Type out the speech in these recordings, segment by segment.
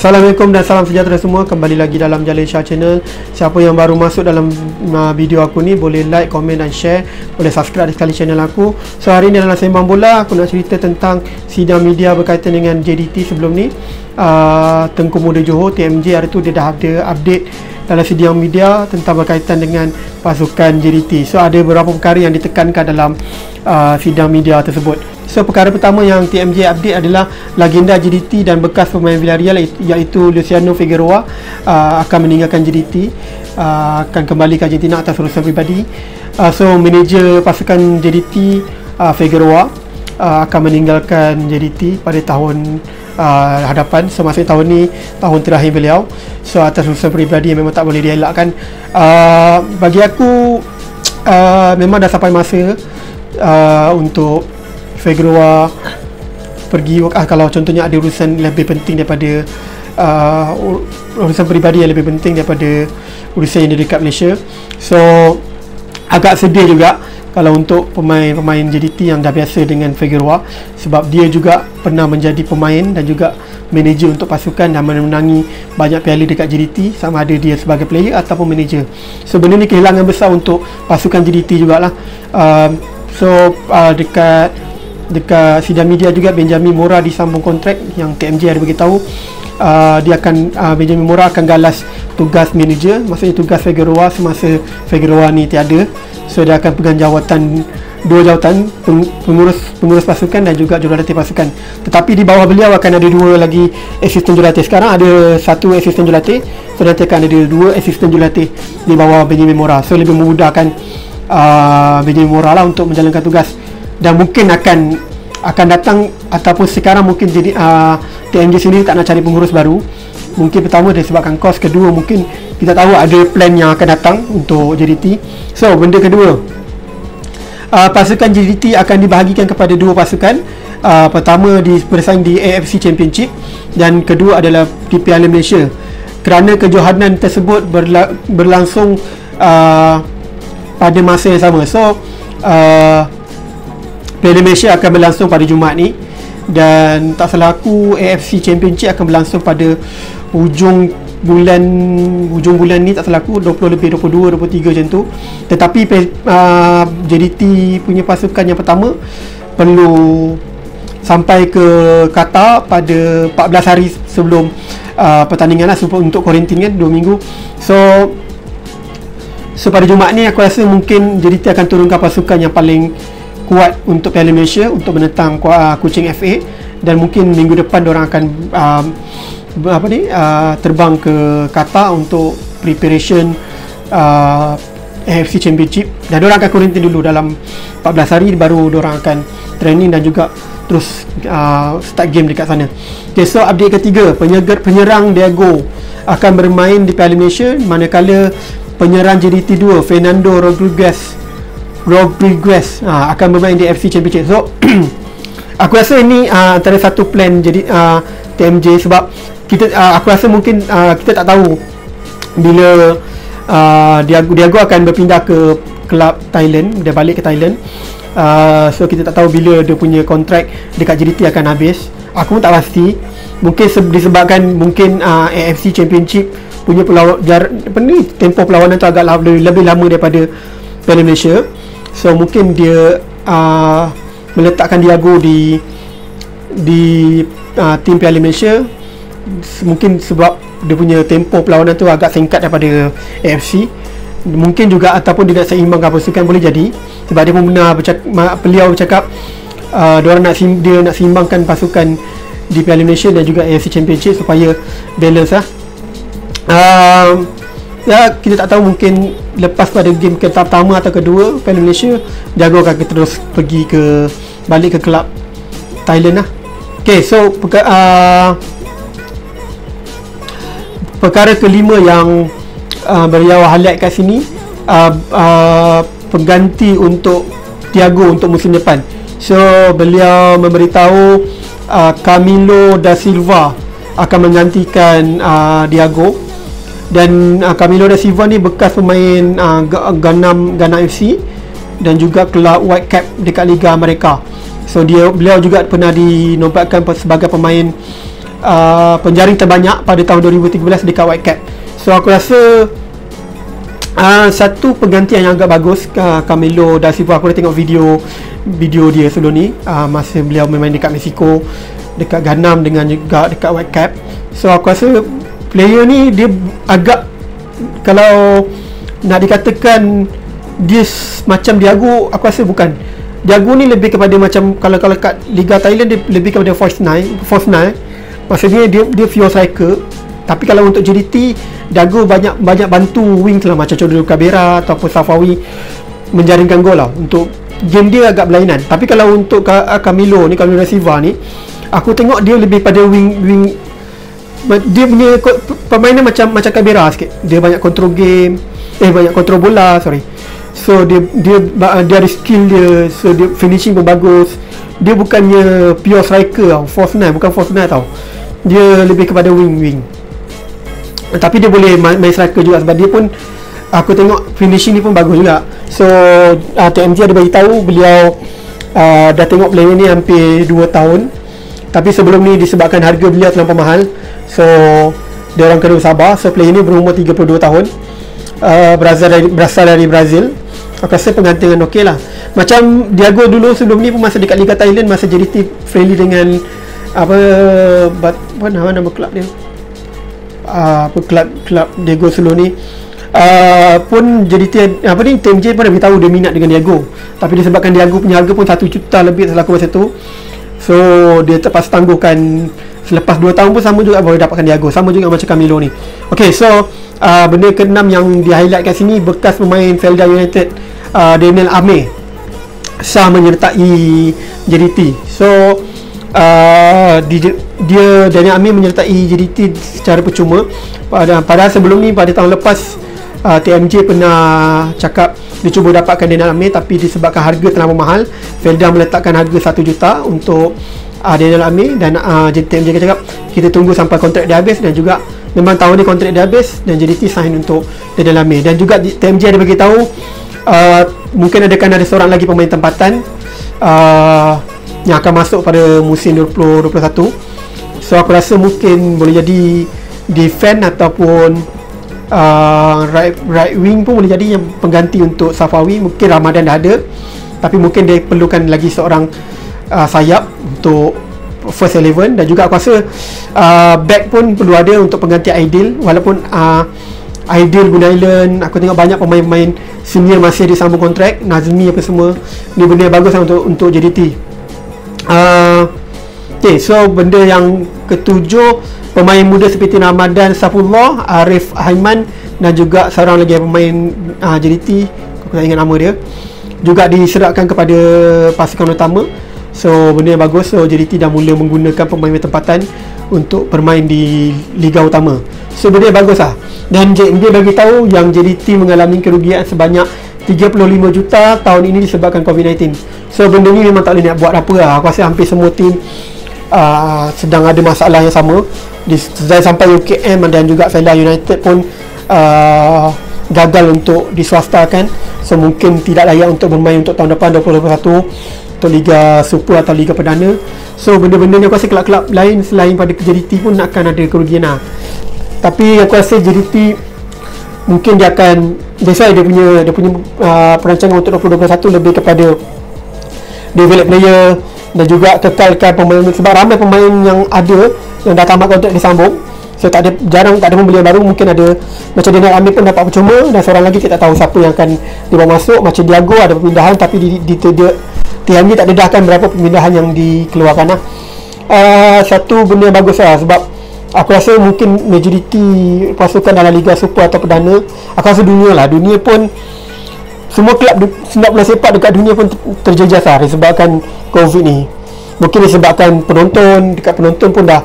Assalamualaikum dan salam sejahtera semua. Kembali lagi dalam Jalil Shah Channel. Siapa yang baru masuk dalam video aku ni, boleh like, komen dan share. Boleh subscribe sekali channel aku. So hari ni dalam Sembang Bola, aku nak cerita tentang sidang media berkaitan dengan JDT sebelum ni. Tengku Muda Johor, TMJ, hari tu dia dah ada update dalam sidang media tentang berkaitan dengan pasukan JDT. So ada beberapa perkara yang ditekankan dalam sidang media tersebut. So perkara pertama yang TMJ update adalah legenda JDT dan bekas pemain Villarreal iaitu Luciano Figueroa akan meninggalkan JDT, akan kembali ke Argentina atas urusan peribadi. So manager pasukan JDT Figueroa akan meninggalkan JDT pada tahun hadapan. So maksudnya tahun ni tahun terakhir beliau. So atas urusan peribadi yang memang tak boleh dielakkan. Bagi aku memang dah sampai masa untuk Figueroa pergi. Kalau contohnya ada urusan lebih penting daripada urusan peribadi yang lebih penting daripada urusan yang dekat Malaysia. So agak sedih juga kalau untuk pemain-pemain JDT yang dah biasa dengan Figueroa, sebab dia juga pernah menjadi pemain dan juga manager untuk pasukan dan menangi banyak piala dekat JDT, sama ada dia sebagai player ataupun manager. So benda ni kehilangan besar untuk pasukan JDT jugalah. Dekat sidang media juga, Benjamin Mora disambung kontrak yang TMJ ada beritahu. Dia akan Benjamin Mora akan galas tugas manager, maksudnya tugas Figueroa semasa Figueroa ni tiada. So dia akan pegang dua jawatan, pengurus pasukan dan juga jurulatih pasukan. Tetapi di bawah beliau akan ada dua lagi asisten jurulatih. Sekarang ada satu asisten jurulatih, so nanti akan ada dua asisten jurulatih di bawah Benjamin Mora. So lebih memudahkan Benjamin Mora lah untuk menjalankan tugas. Dan mungkin akan datang ataupun sekarang mungkin jadi TMJ sendiri tak nak cari pengurus baru. Mungkin pertama disebabkan kos, kedua mungkin kita tahu ada plan yang akan datang untuk JDT. So benda kedua, pasukan JDT akan dibahagikan kepada dua pasukan. Pertama bersaing di AFC Championship dan kedua adalah di Piala Malaysia. Kerana kejohanan tersebut berlangsung pada masa yang sama. So Piala Malaysia akan berlangsung pada Jumaat ni, dan tak salah aku AFC Championship akan berlangsung pada hujung bulan ni, tak salah aku 20 lebih 22 23 macam tu. Tetapi JDT punya pasukan yang pertama perlu sampai ke Qatar pada 14 hari sebelum pertandingan lah, untuk kuarantin kan 2 minggu. So pada Jumaat ni aku rasa mungkin JDT akan turunkan pasukan yang paling kuat untuk Piala Malaysia untuk menentang Kuching FA, dan mungkin minggu depan diorang akan terbang ke Qatar untuk preparation AFC Championship, dan diorang akan kuarantin dulu dalam 14 hari baru diorang akan training dan juga terus start game dekat sana. Okay, so update ketiga, penyerang Diego akan bermain di Piala Malaysia, manakala penyerang JDT 2 Fernando Rodriguez akan bermain di FC Championship. So aku rasa ini antara satu plan jadi TMJ, sebab aku rasa mungkin kita tak tahu bila Diego akan berpindah ke kelab Thailand, dia balik ke Thailand. So kita tak tahu bila dia punya kontrak dekat JDT akan habis. Aku pun tak pasti, mungkin disebabkan mungkin AFC Championship punya tempoh perlawanan tu agak lebih lama daripada Piala Malaysia. So mungkin dia meletakkan Diego di tim Piala Malaysia, mungkin sebab dia punya tempoh perlawanan tu agak singkat daripada AFC. Mungkin juga ataupun dia nak seimbangkan pasukan, boleh jadi, sebab dia pun benar beliau bercakap dia nak seimbangkan pasukan di Piala Malaysia dan juga AFC Championship supaya balance lah. Ya, kita tak tahu, mungkin lepas pada game pertama atau kedua Piala Malaysia, Diego akan terus balik ke kelab Thailand lah. Okay, so perkara kelima yang beliau highlight kat sini, pengganti untuk Diego untuk musim depan. So beliau memberitahu Camilo da Silva akan menggantikan Diego. Dan Camilo da Silva ni bekas pemain Gangnam FC dan juga kelab Whitecap dekat Liga Amerika. So beliau juga pernah dinobatkan sebagai pemain penjaring terbanyak pada tahun 2013 dekat Whitecap. So aku rasa satu penggantian yang agak bagus. Camilo da Silva, aku dah tengok video dia sebelum ni, masa beliau bermain dekat Mexico, dekat Ganam dengan juga dekat Whitecap. So aku rasa player ni dia agak, kalau nak dikatakan dia macam Diago, aku rasa bukan. Diago ni lebih kepada macam, kalau kat Liga Thailand dia lebih kepada false nine. Maksudnya dia pure striker. Tapi kalau untuk JDT, Diago banyak bantu wings lah, macam Chodro Cabera ataupun Safawi menjaringkan gol lah. Untuk game dia agak berlainan. Tapi kalau untuk Camilo da Silva ni, aku tengok dia lebih pada wing. Dia punya permainan macam Cabera sikit. Dia banyak control game, banyak kontrol bola, So dia ada skill dia, so dia finishing pun bagus. Dia bukannya pure striker tau, bukan false nine tau. Dia lebih kepada wing. Tapi dia boleh main striker juga, sebab dia pun, aku tengok finishing ni pun bagus juga. So TMJ ada bagi tahu beliau dah tengok player ni hampir 2 tahun. Tapi sebelum ni disebabkan harga beliau terlampau mahal, so dia orang kena sabar. So player ni berumur 32 tahun, berasal dari Brazil. Aku rasa penggantian okey lah. Macam Diago dulu sebelum ni pun masa dekat Liga Thailand, masa JDT friendly dengan apa nama kelab dia, kelab Diago sebelum ni, pun JDT TMJ pun dah beritahu dia minat dengan Diago. Tapi disebabkan Diago punya harga pun 1 juta lebih selaku masa tu, so dia terpaksa tangguhkan. Selepas 2 tahun pun sama juga baru dapatkan Diago, sama juga macam Camilo ni. Okay, so benda ke-6 yang di-highlight kat sini, bekas pemain Felda United Daniel Amir sah menyertai JDT. So dia Daniel Amir menyertai JDT secara percuma. Padahal sebelum ni, pada tahun lepas, TMJ pernah cakap dia cuba dapatkan Daniel Amir, tapi disebabkan harga terlalu mahal, Felda meletakkan harga 1 juta untuk Daniel Amir. Dan TMJ cakap kita tunggu sampai kontrak dia habis, dan juga memang tahun ni kontrak dia habis dan JDT sign untuk Daniel Amir. Dan juga TMJ ada bagi tahu mungkin ada seorang lagi pemain tempatan yang akan masuk pada musim 2021. So aku rasa mungkin boleh jadi defend ataupun right wing pun boleh jadi yang pengganti untuk Safawi. Mungkin Ramadan dah ada, tapi mungkin dia perlukan lagi seorang sayap untuk first 11. Dan juga aku rasa back pun perlu ada untuk pengganti Aidil. Walaupun Aidil Gunalan, aku tengok banyak pemain-pemain senior masih disambung kontrak, Nazmi apa semua. Ni benda yang bagus lah untuk JDT. Okay, so benda yang ketujuh, pemain muda seperti Ramadan Safullah, Arif Haiman, dan juga seorang lagi pemain JDT, aku tak ingat nama dia, juga diserahkan kepada pasukan utama. So benda yang bagus. So JDT dah mula menggunakan pemain tempatan untuk bermain di Liga Utama. So benda yang bagus lah. Dan dia bagi tahu yang JDT mengalami kerugian sebanyak 35 juta tahun ini disebabkan COVID-19. So benda ni memang tak boleh nak buat apa lah. Aku rasa hampir semua tim sedang ada masalah yang sama. Sampai UKM dan juga Felda United pun gagal untuk diswastakan. So mungkin tidak layak untuk bermain untuk tahun depan 2021 untuk Liga Super atau Liga Perdana. So benda-benda ni aku rasa kelab-kelab lain selain pada JDT pun akan ada kerugian lah. Tapi aku rasa JDT mungkin dia akan, biasa dia punya perancangan untuk 2021 lebih kepada develop player dan juga kekalkan pemain, sebab ramai pemain yang ada yang dah tamat kontrak disambung. So jarang tak ada pembelian baru. Mungkin ada macam Daniel Amir pun dapat percuma, dan seorang lagi kita tak tahu siapa yang akan dibawa masuk. Macam Diago ada perpindahan, tapi TMJ tak dedahkan berapa perpindahan yang dikeluarkan lah. Satu benda yang bagus lah, sebab aku rasa mungkin majoriti pasukan dalam Liga Super atau Perdana, aku rasa dunia pun, semua kelab sepak bola sepak dekat dunia pun terjejas lah disebabkan COVID ni. Mungkin disebabkan penonton pun dah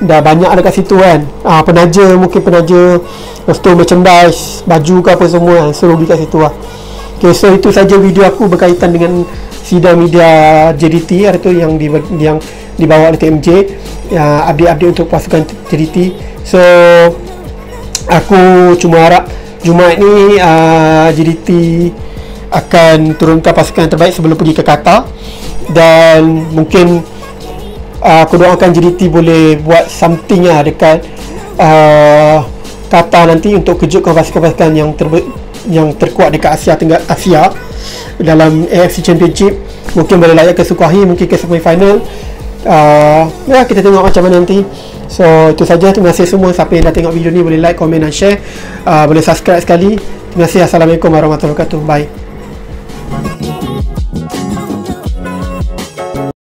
banyak dekat situ kan. Penaja, lepas tu merchandise, baju ke apa semua kan, so rugi kat situ lah. Okay, so itu saja video aku berkaitan dengan sidang media JDT hari tu yang dibawa oleh TMJ, update-update untuk pasukan JDT. So aku cuma harap Jumaat ni JDT akan turunkan pasukan yang terbaik sebelum pergi ke Qatar, dan mungkin aku doakan JDT boleh buat something lah dekat Qatar nanti untuk kejutkan pasukan-pasukan yang terkuat dekat Asia dalam AFC Championship. Mungkin boleh layak ke Sukuahi, mungkin ke semi final. Ya, kita tengok macam mana nanti. So itu saja. Terima kasih semua siapa yang dah tengok video ni. Boleh like, komen dan share. Boleh subscribe sekali. Terima kasih. Assalamualaikum warahmatullahi wabarakatuh. Bye.